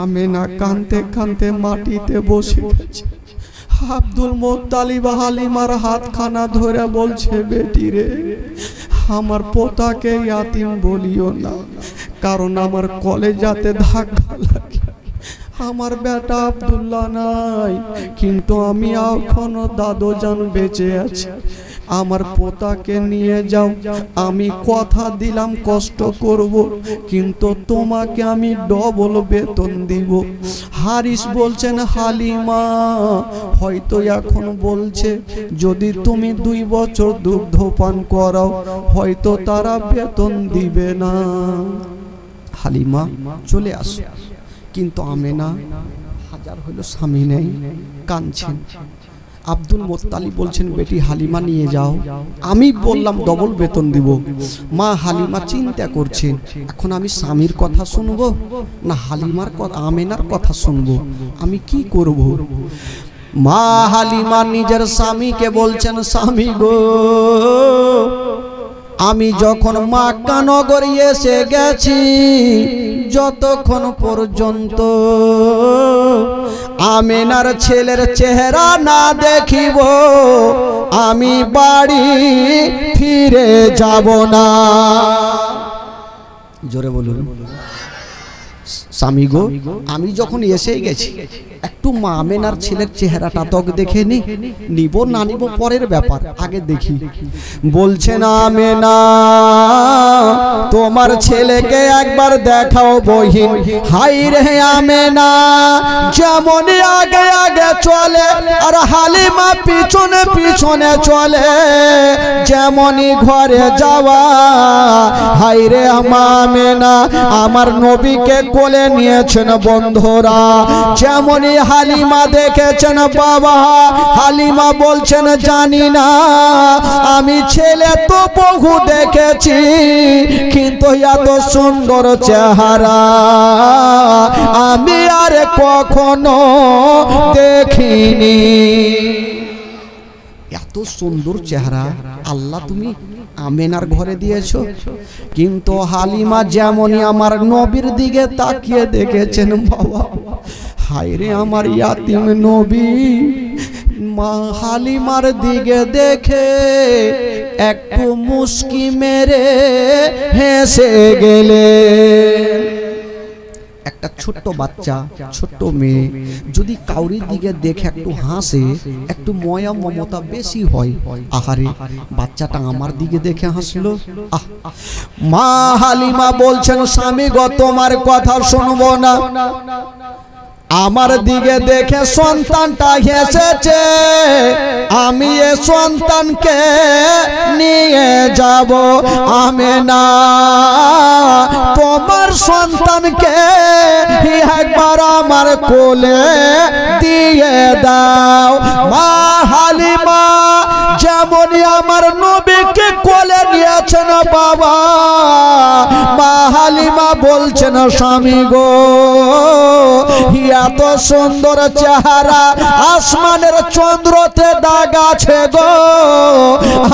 আমেনা কাঁদতে কাঁদতে মাটিতে বসে গেছে। আব্দুল মুত্তালিব হালিমার হাতখানা ধরে বলছে বেটি রে আমার পোতাকে ইয়াতীম বলিও না, কারণ আমার কলেজাতে ধাক্কা লাগে, আমার বেটা আব্দুল্লাহ নাই, কিন্তু আমি এখনো দাদু জান বেঁচে আছি, আমার পোতাকে নিয়ে যাও, আমি কথা দিলাম কষ্ট করব, কিন্তু তোমাকে আমি ডবল বেতন দিব। হারিস বলছেন হালিমা হয়তো এখন বলছে যদি তুমি 2 বছর দুগ্ধ পান করাও হয়তো তারা বেতন দিবে না। হালিমা চলে আসো, কিন্তু আমেনা হাজার হলো স্বামী নেই, কাঁদছেন। আব্দুল মোত্তালিব বলছেন বেটি হালিমা নিয়ে যাও, আমি বললাম ডবল বেতন দিব। মা হালিমা চিন্তা করছেন এখন আমি স্বামীর কথা শুনবো না হালিমার কথা, আমেনার কথা শুনবো, আমি কি করব। মা হালিমা নিজের স্বামীকে বলছেন স্বামী গো, আমি যখন মক্কা নগরী এসে গেছি যতক্ষণ পর্যন্ত আমেনার ছেলের চেহারা না দেখিব আমি বাড়ি ফিরে যাব না। জোরে বলুন। স্বামী গো আমি যখন এসেই গেছি একটু মা আমেনার ছেলের চেহারাটা তো দেখে নিব না নিব পরের ব্যাপার, আগে দেখি। বলছেন আমেনা তোমার ছেলেকে একবার দেখাও বহিন। হাই রে আমেনা যেমন আগে আগে চলে আর হালিমা পিছনে পিছনে চলে, যেমনই ঘরে যাওয়া। হাই রে আমেনা আমার নবীকে কোলে নিয়েছেন বন্ধুরা, যেমনই হালিমা দেখেছেন বাবা হালিমা বলছেন জানি না আমি ছেলে তো বহু দেখেছি কিন্তু এত সুন্দর চেহারা আমি আর কখনো দেখিনি। এত সুন্দর চেহারা আল্লাহ তুমি আমেনার ঘরে দিয়েছো, কিন্তু হালিমা যেমনই আমার নবীর দিকে তাকিয়ে দেখেছেন বাবা হায় রে আমার ইয়াতিম নবী, মা হালিমার দিকে দেখে একটু মুস্কি মেরে হেসে গেলে। একটা ছোট্ট বাচ্চা ছোট্ট মেয়ে যদি কাউরির দিকে দেখে একটু হাসে একটু ময়া মমতা বেশি হয়। আহারে বাচ্চাটা আমার দিকে দেখে হাসলো। মা হালিমা বলছেন স্বামী গো তোমার কথা শুনবো না, আমার দিকে দেখে সন্তানটা হেসেছে, আমি এ সন্তানকে নিয়ে যাব। আমেনা তোমার সন্তানকে একবার আমার কোলে দিয়ে দাও। মা হালিমা যেমনই আমার নবীকে কোলে নিয়েছেন বাবা মা হালিমা বলছেন স্বামী গো এত সুন্দর চেহারা আসমানের চন্দ্রতে দাগ আছে গো,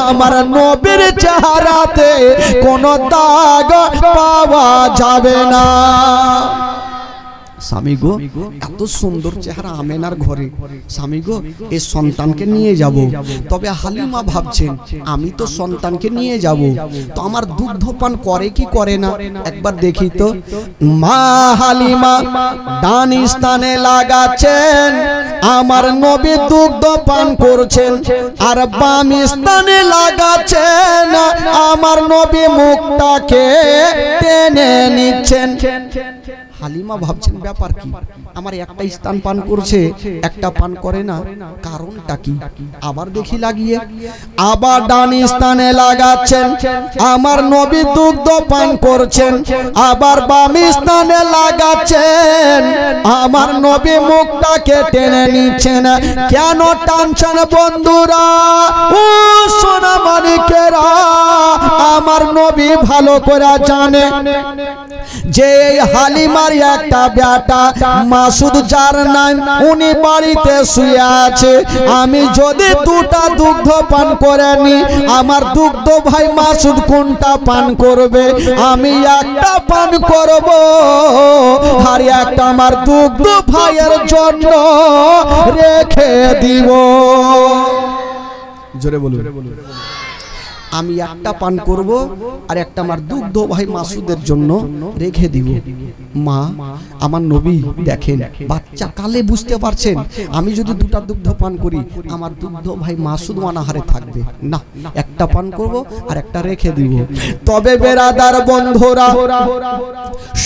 আমার নবীর চেহারাতে কোনো দাগ পাওয়া যাবে না। স্বামী গো এত সুন্দর চেহারা আমেনার ঘরে, স্বামী গো এই সন্তানকে নিয়ে যাব। তবে হালিমা ভাবছেন আমি তো সন্তানকে নিয়ে যাব, তো আমার দুগ্ধ পান করে কি করে না একবার দেখি তো। মা হালিমা ডান স্থানে লাগাচ্ছেন, আমার নবী দুগ্ধ পান করছেন, আর বাম স্থানে লাগাচ্ছেন, আমার নবী মুখটাকে টেনে নিচ্ছেন। হালিমা ভাবছেন ব্যাপার কি, আমার একটা স্থান পান করছে একটা পান করে না, কারণটা কি। আবার দেখি লাগিয়ে, আবার ডান স্থানে লাগাচ্ছেন, আমার নবী দুগ্ধ পান করছেন, আবার বাম স্থানে লাগাচ্ছেন, আমার নবী মুখটাকে টেনে নিচ্ছেন। কেন টানছেন বন্ধুরা ও সোনা মানিকেরা, আমার নবী ভালো করে জানে যে হালিমার একটা বেটা মাসুদ যার নাম উনি বাড়িতে শুয়ে আছে, আমি যদি দুটা দুগ্ধ পান করে নি আমার দুগ্ধ ভাই মাসুদ কোনটা পান করবে, আমি একটা পান করব আর একটা আমার দুগ্ধ ভাইয়ের জন্য রেখে দিব। জোরে বলুন। আমি একটা পান করব আর একটা আমার দুগ্ধ ভাই মাসুদের জন্য রেখে দিব। মা আমার নবী দেখেন বাচ্চা কালে বুঝতে পারছেন আমি যদি দুটা দুগ্ধ পান করি আমার দুগ্ধ ভাই মাসুদ অনাহারে থাকবে না, একটা পান করব আর একটা রেখে দিব। তবে বেরাদার বন্ধুরা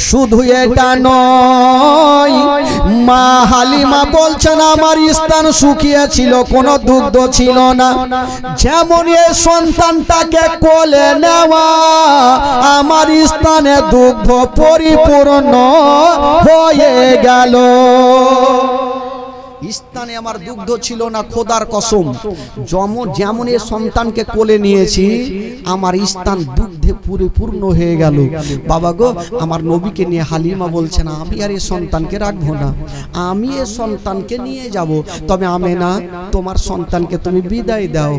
শুধু এটা নয়, মা হালিমা বলছেন আমার স্থান শুকিয়ে ছিল, কোনো দুগ্ধ ছিল না। যেমন এই সন্তানটাকে কোলে নেওয়া আমার স্থানে দুগ্ধ পরিপূর্ণ হয়ে গেল। স্থানে আমার দুগ্ধ ছিল না, খোদার কসম যেমন এই সন্তানকে কোলে নিয়েছি আমার স্থান দুগ্ধে পরিপূর্ণ হয়ে গেল। বাবা গো আমার নবীকে নিয়ে হালিমা বলছে না আমি আর এই সন্তানকে রাখবো না, আমি এই সন্তানকে নিয়ে যাব। তবে আমেনা তোমার সন্তানকে তুমি বিদায় দাও।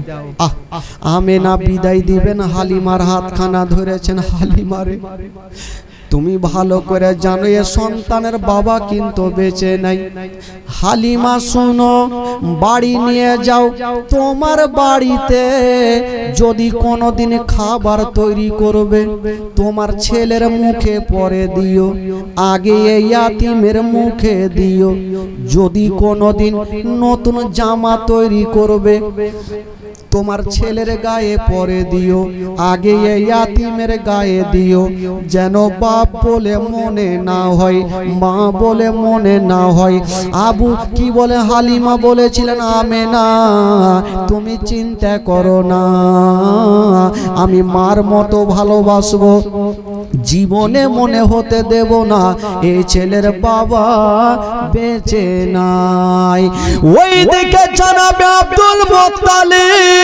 আমেনা বিদায় দিবেন, হালিমার হাতখানা ধরেছেন। হালিমারে তুমি ভালো করে জানো এ সন্তানের বাবা কিন্তু বেঁচে নাই। হালিমা শুনো, বাড়ি নিয়ে যাও, তোমার বাড়িতে যদি কোনোদিন খাবার তৈরি করবে তোমার ছেলের মুখে পরে দিও, আগে এই ইয়াতিমের মুখে দিও। যদি কোনোদিন নতুন জামা তৈরি করবে তোমার ছেলের গায়ে পরে দিও, আগে এই ইয়াতিমের গায়ে দিও, যেন বাপ বলে মনে না হয়, মা বলে মনে না হয়। আবু কি বলে হালিমা বলেছিলেন আমেনা তুমি চিন্তা করো না, আমি মার মতো ভালোবাসবো, জীবনে মনে হতে দেব না এই ছেলের বাবা বেঁচে নাই। ওই দিকে জনাবে আব্দুল মুত্তালিব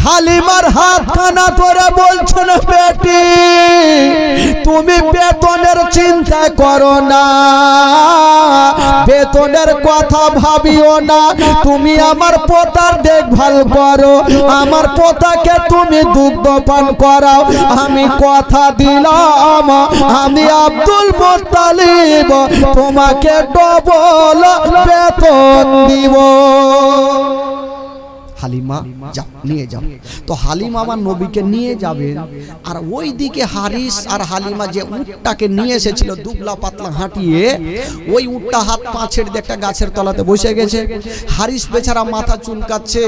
হালিমার হাতখানা ধরে বলছেন বেটি তুমি বেতনের চিন্তা করো না, বেতনের কথা ভাবিও না, তুমি আমার পোতার দেখভাল করো, আমার পোতাকে তুমি দুগ্ধ পান করাও। আমি কথা দিলাম আমি আব্দুল মুত্তালিব তোমাকে ডবল বেতন দিব। হালিমা যাও নিয়ে যাও। তো হালিমা আমার নবীকে নিয়ে যাবেন, আর ওই দিকে হারিস আর হালিমা যে উটটাকে নিয়ে এসেছিল দুবলা পাতলা হাঁটিয়ে, ওই উটটা হাত পা ছেড়ে দিয়ে একটা গাছের তলাতে বসে গেছে। হারিস বেচারা মাথা চুলকাচ্ছে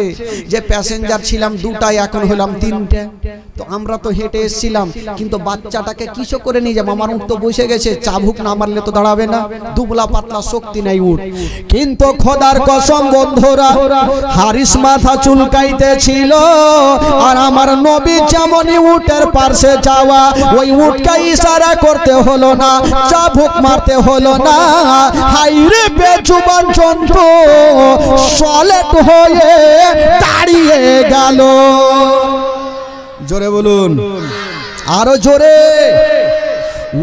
যে প্যাসেঞ্জার ছিলাম দুটাই এখন হলাম তিনটে, তো আমরা তো হেঁটে এসেছিলাম কিন্তু বাচ্চাটাকে কিসো করে নিয়ে যাবো, আমার উট তো বসে গেছে, চাবুক না মারলে তো দাঁড়াবে না, দুবলা পাতলা শক্তি নাই উট। কিন্তু খোদার কসম বন্ধুরা হারিস মাথা চুলকাইতে ছিল, আর আমার নবী যেমনই উটের পাশে যাওয়া ওই উটকে ইশারা করতে হলো না, চাবুক মারতে হলো না, হাইরে বেজুবান জন্তু সলেট হয়ে দাঁড়িয়ে গেল। জোরে বলুন, আরো জোরে।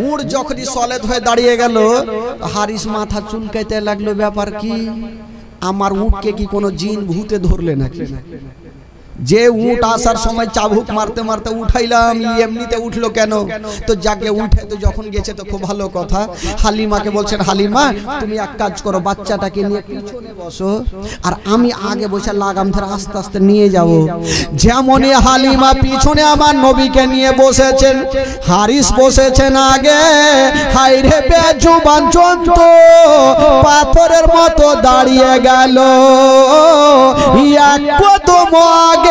উট যখনই সলেট হয়ে দাঁড়িয়ে গেল হারিস মাথা চুলকাইতে লাগলো, ব্যাপার কি, আমার উটকে কি কোনো জিন ভূতে ধরলে নাকি? যে উট আসার সময় চাবুক মারতে মারতে উঠাইলাম এমনিতে উঠলো কেন? তো যাকে উঠে তো যখন গেছে তো খুব ভালো কথা। হালিমাকে বলছেন হালিমা তুমি এক কাজ করো, বাচ্চাটাকে নিয়ে পিছনে বসো আর আমি আগে বসে লাগাম ধরে আস্তে আস্তে নিয়ে যাব। যেমনই হালিমা পিছনে আমার নবীকে নিয়ে বসেছেন, হারিস বসেছেন আগে। হাইরে বেজুবান জন্তু পাথরের মতো দাঁড়িয়ে গেল, এক কদম আগে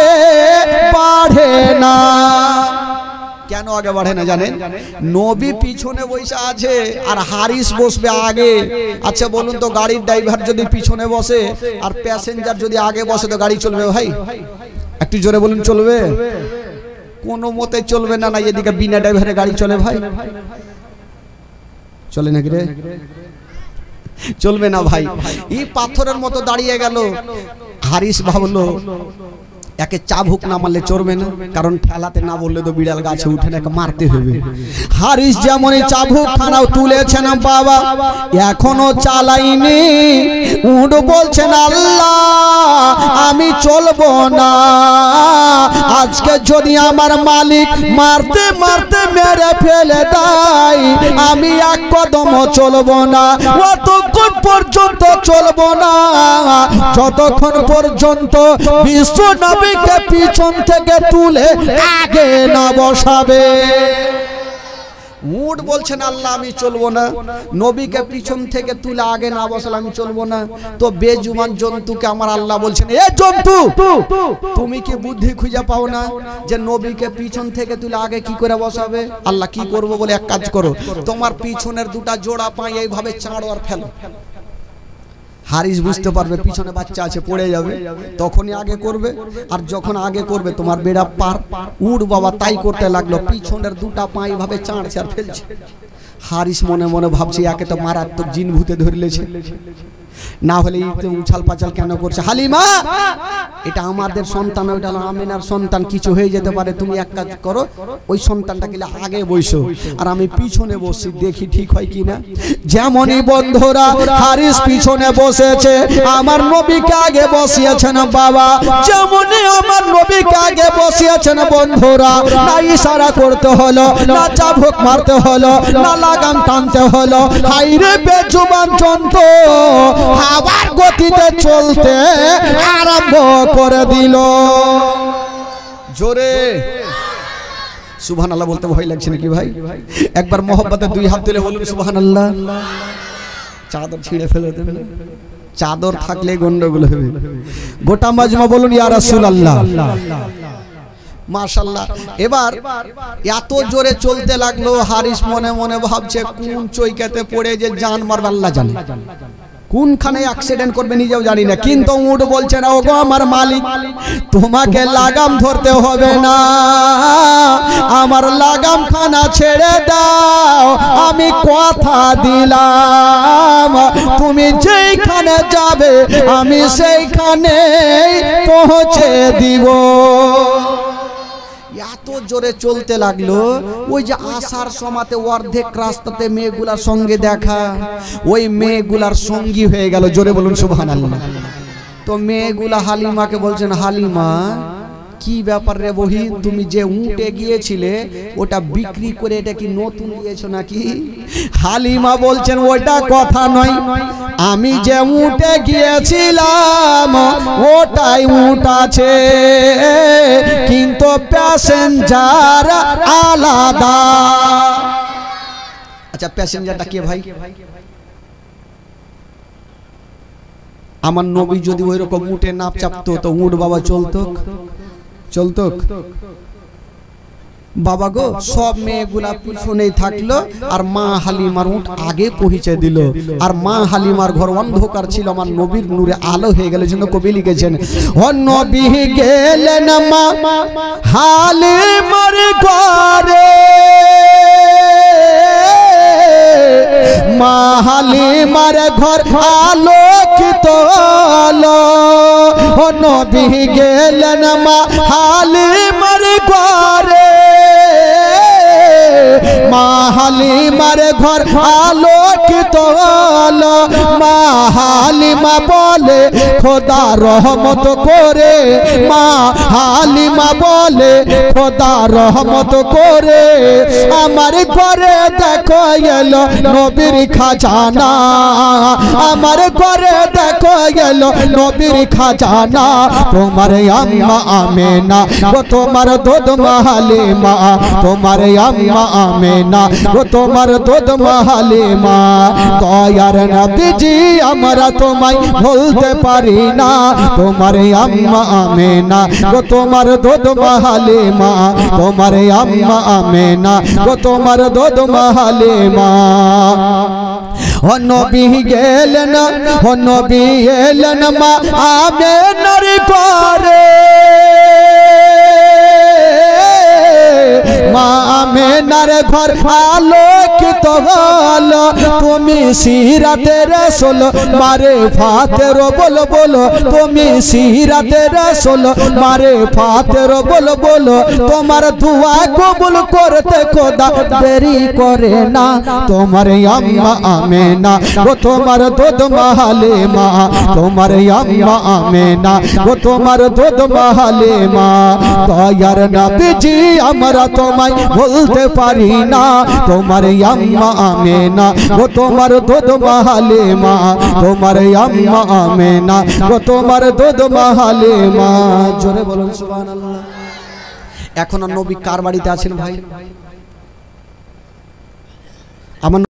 বাড়ে না। কেন আগে বাড়ে না জানেন? নবী পিছনে বসে আছে আর হারিস বসবে আগে। আচ্ছা বলুন তো, গাড়ির ড্রাইভার যদি পিছনে বসে আর প্যাসেঞ্জার যদি আগে বসে তো গাড়ি চলবে ভাই? একটু জোরে বলুন, চলবে? কোনো মতে চলবে না। না এদিকে বিনা ড্রাইভারে গাড়ি চলে ভাই? চলে নাকি রে? চলবে না ভাই। এই পাথরের মতো দাঁড়িয়ে গেল। হারিস ভাবলো একে চাবুক না মারলে চড়বে না, কারণ ঠেলাতে না বললে তো বিড়াল গাছে উঠে না, মারতে হবে। হারিস যেমন চাবুক খানাও তুলেছেন বাবা, এখনো চালাইনি। উঠ বলছেন আল্লাহ আমি চলবো না, আজকে যদি আমার মালিক মারতে মারতে মেরে ফেলে দেয় আমি এক কদমও চলবো না। অতক্ষণ পর্যন্ত চলবো না যতক্ষণ পর্যন্ত বিশ্ব নবীকে পিছন থেকে তুলে আগে না বসাবে। উট বলছেন আল্লাহ আমি চলবো না, নবীকে পিছন থেকে তুলে আগে না বসালে আমি চলবো না। তো বেজুমান জন্তুকে আমার আল্লাহ বলছেন, এ জন্তু তুমি কি বুদ্ধি খুঁজে পাও না যে নবীকে পিছন থেকে তুলে আগে কি করে বসাবে? আল্লাহ কি করবো বলে, এক কাজ করো, তোমার পিছনের দুটা জোড়া পায়ে এইভাবে চাঁড়ো আর ফেলো। হারিস বুঝতে পারবে পিছনে বাচ্চা আছে পড়ে যাবে, তখনই আগে করবে। আর যখন আগে করবে তোমার বেড়া পার। উট বাবা তাই করতে লাগলো, পিছনের দুটা পা এইভাবে চাঁড়ছে আর ফেলছে। হারিস মনে মনে ভাবছে একে তো মারাত্মক জিন ভূতে ধরলেছে, না হলে উছাল পাচাল কেন করছে। হালিমা এটা আমাদের সন্তান, ওইটা আমিনার সন্তান, কিছু হয়ে যেতে পারে, তুমি এক কাজ করো ওই সন্তানটাকে আগে বসো আর আমি পিছনে বসি, দেখি ঠিক হয় কিনা। যেমনই বন্ধুরা হারিস পিছনে বসেছে, আমার নবীকে আগে বসিয়েছেন বাবা, যেমনই আমার নবীকে আগে বসিয়েছেন বন্ধুরা, না ইশারা করতে হলো, না চাবুক মারতে হলো, না লাগাম টানতে হলো। হাইরে বেজুবান জন্তু হাওয়ার গতিতে চলতে আরম্ভ করে দিল। জোরে সুবহানাল্লাহ বলতে ভয় লাগছে নাকি ভাই? একবার মোহব্বতে দুই হাত তুলে বলুন সুবহানাল্লাহ। চাদর ছিঁড়ে ফেলে দেবেন, চাদর থাকলে গন্ডগোল হবে। গোটা মাজমা বলুন ইয়া রাসূলুল্লাহ। মাশাআল্লাহ। এবার এত জোরে চলতে লাগলো, হারিস মনে মনে ভাবছে কোন চৈকাতে পড়ে যে জান মারবে আল্লাহ জানে, কোনখানে অ্যাক্সিডেন্ট করবে নিজেও জানি না। কিন্তু উট বলছে না, ওগো আমার মালিক তোমাকে লাগাম ধরতে হবে না, আমার লাগাম খানা ছেড়ে দাও, আমি কথা দিলাম তুমি যেইখানে যাবে আমি সেইখানে পৌঁছে দিব। এত জোরে চলতে লাগলো, ওই যে আসার সময়তে অর্ধেক রাস্তাতে মেয়েগুলার সঙ্গে দেখা, ওই মেয়েগুলার সঙ্গী হয়ে গেল। জোরে বলুন সুবহানাল্লাহ। তো মেয়েগুলা হালিমাকে বলছেন, হালিমা কি ব্যাপার রে বহি, তুমি যে উটে গিয়েছিলে ওটা বিক্রি করে এটা কি নতুন নিয়েছো নাকি? হালিমা বলছেন ওটা কথা নয়, আমি যে উটে গিয়েছিলাম ওটাই উট আছে, কিন্তু প্যাসেঞ্জার আলাদা। আচ্ছা প্যাসেঞ্জারটা কে ভাই? আমার নবী যদি ওই রকম উটে নাপ চাপতো তো উট বাবা চলতো? বাবা গো, সব মেয়েগুলা পিছনেই থাকলো আর মা হালিমার উট আগে পৌঁছে দিল। আর মা হালিমার ঘর অন্ধকার ছিল, আমার নবীর নূরে আলো হয়ে গেল। জন্য কবি লিখেছেন, ও নবী গেলেন মা হালিমার ঘরে, মা হালিমার ঘর আলোকিত হলো। ও নবী গেলেন মা হালিমার ঘরে, মা হালিমার ঘর আলোকিত হলো। মা হালিমা বলে খোদা রহমত করে, মা হালিমা বলে খোদা রহমত করে, আমার ঘরে দেখো এলো নবীর খাজানা, আমার ঘরে দেখো এলো নবীর খাজানা। তোমার আম্মা আমেনা ও তোমার দুধ মা হালিমা, তোমার আম্মা আমেনা ও তোমার দুধ মা হালিমা। দয়ার নবীজি আমরা তোমায় ভুলতে পারি না, তোমার আম্মা আমেনা ও তোমার দুধ মা হালিমা, তোমার আম্মা আমেনা ও তোমার দুধ মা হালিমা। ও নবী গেলেন, ও নবী এলেন মা আমেনার ঘরে, মা আমেনার ঘর আলোকিত হলো। তুমি সিরাতে রাসূল মারে ফাতের বলো বলো, তুমি সিরাতে রাসূল মারে ফাতের বলো বলো, তোমার দুয়া কবুল করতে খোদা দেরি করে না। তোমার আম্মা আমেনা ও তোমার দুধ মা হালিমা, তোমার আম্মা আমেনা ও তোমার দুধ মা হালিমা। দয়ার নবীজি আমরা তোমার তোমায় বলতে পারি না, তোমার আম্মা আমেনা ও তোমার দুধ মা হালিমা, তোমার আম্মা আমেনা ও তোমার দুধ মা হালিমা। জোরে বলুন সুবহানাল্লাহ। এখন আর নবী কার বাড়িতে আছেন ভাই? আমার